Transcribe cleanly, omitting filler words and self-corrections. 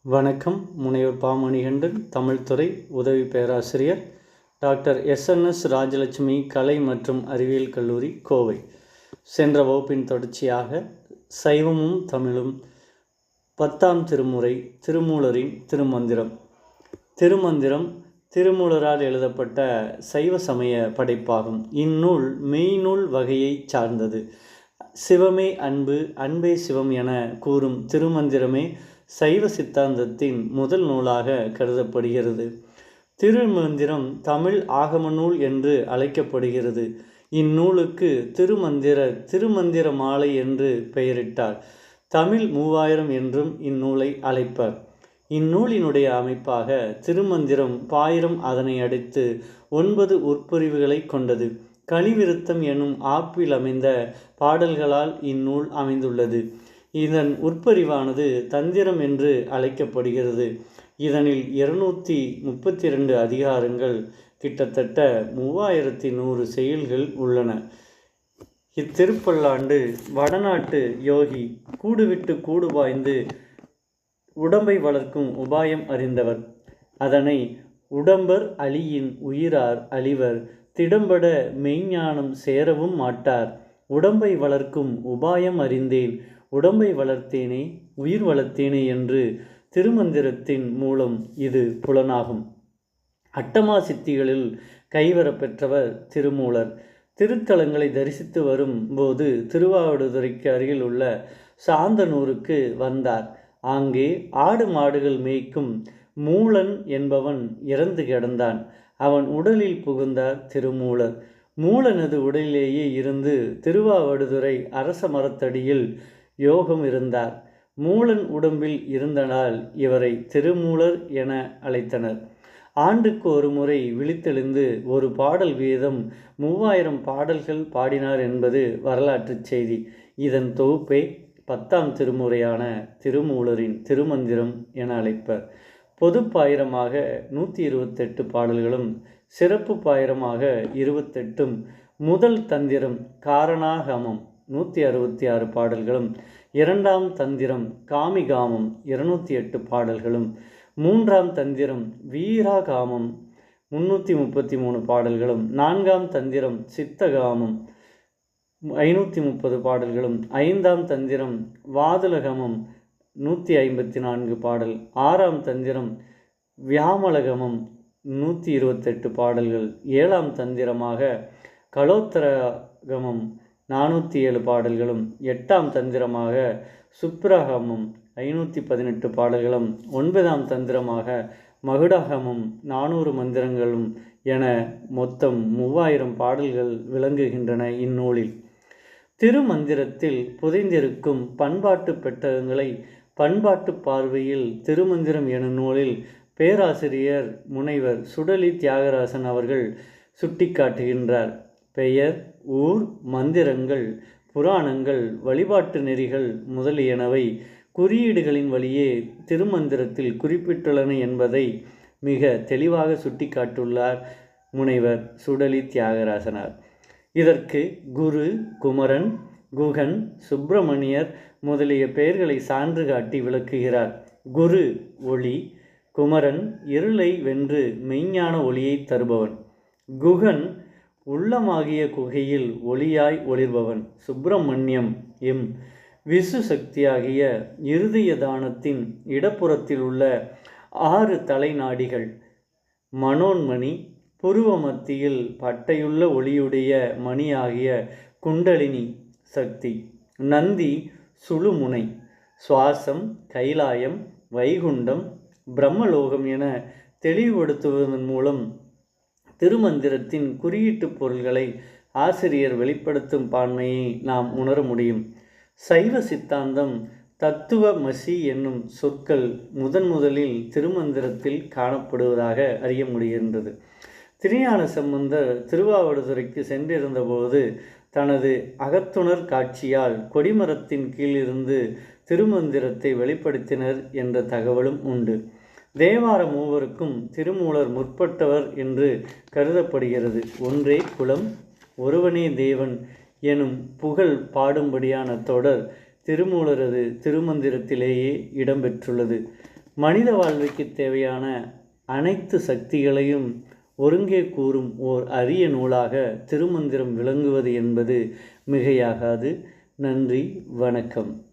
வணக்கம். முனைவர் பா. மணிகண்டன், தமிழ்துறை உதவி பேராசிரியர், டாக்டர் எஸ்.என்.எஸ். ராஜலட்சுமி கலை மற்றும் அறிவியல் கல்லூரி, கோவை. சென்ற வகுப்பின் தொடர்ச்சியாக சைவமும் தமிழும் 10ஆம் திருமுறை திருமூலரின் திருமந்திரம். திருமந்திரம் திருமூலரால் எழுதப்பட்ட சைவ சமய படைப்பாகும். இந்நூல் மெய்நூல் வகையை சார்ந்தது. சிவமே அன்பு, அன்பே சிவம் என கூறும் திருமந்திரமே சைவ சித்தாந்தத்தின் முதல் நூலாக கருதப்படுகிறது. திருமந்திரம் தமிழ் ஆகம நூல் என்று அழைக்கப்படுகிறது. இந்நூலுக்கு திருமந்திர மாலை என்று பெயரிட்டார். தமிழ் 3000 என்றும் இந்நூலை அழைப்பர். இந்நூலினுடைய அமைப்பாக திருமந்திரம் 1000 அதனை அடுத்து 9 உட்பிரிவுகளை கொண்டது. கலிவிருத்தம் எனும் ஆப்பில் அமைந்த பாடல்களால் இந்நூல் அமைந்துள்ளது. இதன் உட்பிரிவானது தந்திரம் என்று அழைக்கப்படுகிறது. இதனில் 232 அதிகாரங்கள், கிட்டத்தட்ட 3100 செயல்கள் உள்ளன. இத்திருப்பல்லாண்டு வடநாட்டு யோகி கூடுவிட்டு கூடு பாய்ந்து உடம்பை வளர்க்கும் உபாயம் அறிந்தவர். அதனை உடம்பர் அழியின் உயிரார் அழிவர், திடம்பட மெய்ஞானம் சேரவும் மாட்டார், உடம்பை வளர்க்கும் உபாயம் அறிந்தேன், உடம்பை வளர்த்தேனே உயிர் வளர்த்தேனே என்று திருமந்திரத்தின் மூலம் இது புலனாகும். அட்டமா சித்திகளில் கைவரப்பெற்றவர் திருமூலர். திருத்தலங்களை தரிசித்து வரும் போது திருவாவடுதுறைக்கு அருகில் உள்ள சாந்தனூருக்கு வந்தார். அங்கே ஆடு மாடுகள் மேய்க்கும் மூலன் என்பவன் இறந்து கிடந்தான். அவன் உடலில் புகுந்தார் திருமூலர். மூலனது உடலிலேயே இருந்து திருவாவடுதுறை அரச மரத்தடியில் யோகம் இருந்தார். மூலன் உடம்பில் இருந்தனால் இவரை திருமூலர் என அழைத்தனர். ஆண்டுக்கு ஒரு முறை விழித்தெழுந்து ஒரு பாடல் வீதம் 3000 பாடல்கள் பாடினார் என்பது வரலாற்று செய்தி. இதன் தொகுப்பே 10ஆம் திருமுறையான திருமூலரின் திருமந்திரம் என அழைப்பர். பொது பாயிரமாக 128 பாடல்களும், சிறப்பு பாயிரமாக 28ம், முதல் தந்திரம் காரணாகமம் 166 பாடல்களும், 2ஆம் தந்திரம் காமிகாமம் 208 பாடல்களும், 3ஆம் தந்திரம் வீராகாமம் 333 பாடல்களும், 4ஆம் தந்திரம் சித்தகாமம் 530 பாடல்களும், 5ஆம் தந்திரம் வாதுலகமம் 154 பாடல், 6ஆம் தந்திரம் வியாமலகமம் 128 பாடல்கள், 7ஆம் தந்திரமாக கலோத்தரகமம் 407 பாடல்களும், 8ஆம் தந்திரமாக சுப்ரகமம் 518 பாடல்களும், 9ஆம் தந்திரமாக மகுடாகமம் 400 மந்திரங்களும் என மொத்தம் 3000 பாடல்கள் விளங்குகின்றன இந்நூலில். திருமந்திரத்தில் புதைந்திருக்கும் பண்பாட்டு பெட்டகங்களை பண்பாட்டு பார்வையில் திருமந்திரம் எனும் நூலில் பேராசிரியர் முனைவர் சுடலி தியாகராசன் அவர்கள் சுட்டிக்காட்டுகின்றார். பெயர், ஊர், மந்திரங்கள், புராணங்கள், வழிபாட்டு நெறிகள் முதலியனவை குறியீடுகளின் வழியே திருமந்திரத்தில் குறிப்பிட்டுள்ளன என்பதை மிக தெளிவாக சுட்டிக்காட்டுள்ளார் முனைவர் சுடலி தியாகராசனார். இதற்கு குரு, குமரன், குகன், சுப்பிரமணியர் முதலிய பெயர்களை சான்று காட்டி விளக்குகிறார். குரு ஒளி, குமரன் இருளை வென்று மெய்ஞான ஒளியை தருபவன், குகன் உள்ளமாகிய குகையில் ஒளியாய் ஒளிர்பவன், சுப்பிரமணியம் விசு சக்தியாகிய இருதய தானத்தின் இடப்புறத்தில் உள்ள 6 தலைநாடிகள், மனோன்மணி, புருவ மத்தியில் பட்டையுள்ள ஒளியுடைய மணியாகிய குண்டலினி சக்தி, நந்தி சுழுமுனை, சுவாசம், கைலாயம், வைகுண்டம், பிரம்மலோகம் என தெளிவுபடுத்துவதன் மூலம் திருமந்திரத்தின் குறியீட்டு பொருள்களை ஆசிரியர் வெளிப்படுத்தும் பான்மையை நாம் உணர முடியும். சைவ சித்தாந்தம் தத்துவ மசி என்னும் சொற்கள் முதலில் திருமந்திரத்தில் காணப்படுவதாக அறிய முடிகின்றது. திருஞான சம்பந்தர் திருவாவடுதுறைக்கு சென்றிருந்தபோது தனது அகத்துணர் காட்சியால் கொடிமரத்தின் கீழிருந்து திருமந்திரத்தை வெளிப்படுத்தினர் என்ற தகவலும் உண்டு. தேவார மூவருக்கும் திருமூலர் முற்பட்டவர் என்று கருதப்படுகிறது. ஒன்றே குலம், ஒருவனே தேவன் எனும் புகழ் பாடும்படியான தொடர் திருமூலரது திருமந்திரத்திலேயே இடம்பெற்றுள்ளது. மனித வாழ்வுக்கு தேவையான அனைத்து சக்திகளையும் ஒருங்கே கூறும் ஓர் அரிய நூலாக திருமந்திரம் விளங்குவது என்பது மிகையாகாது. நன்றி, வணக்கம்.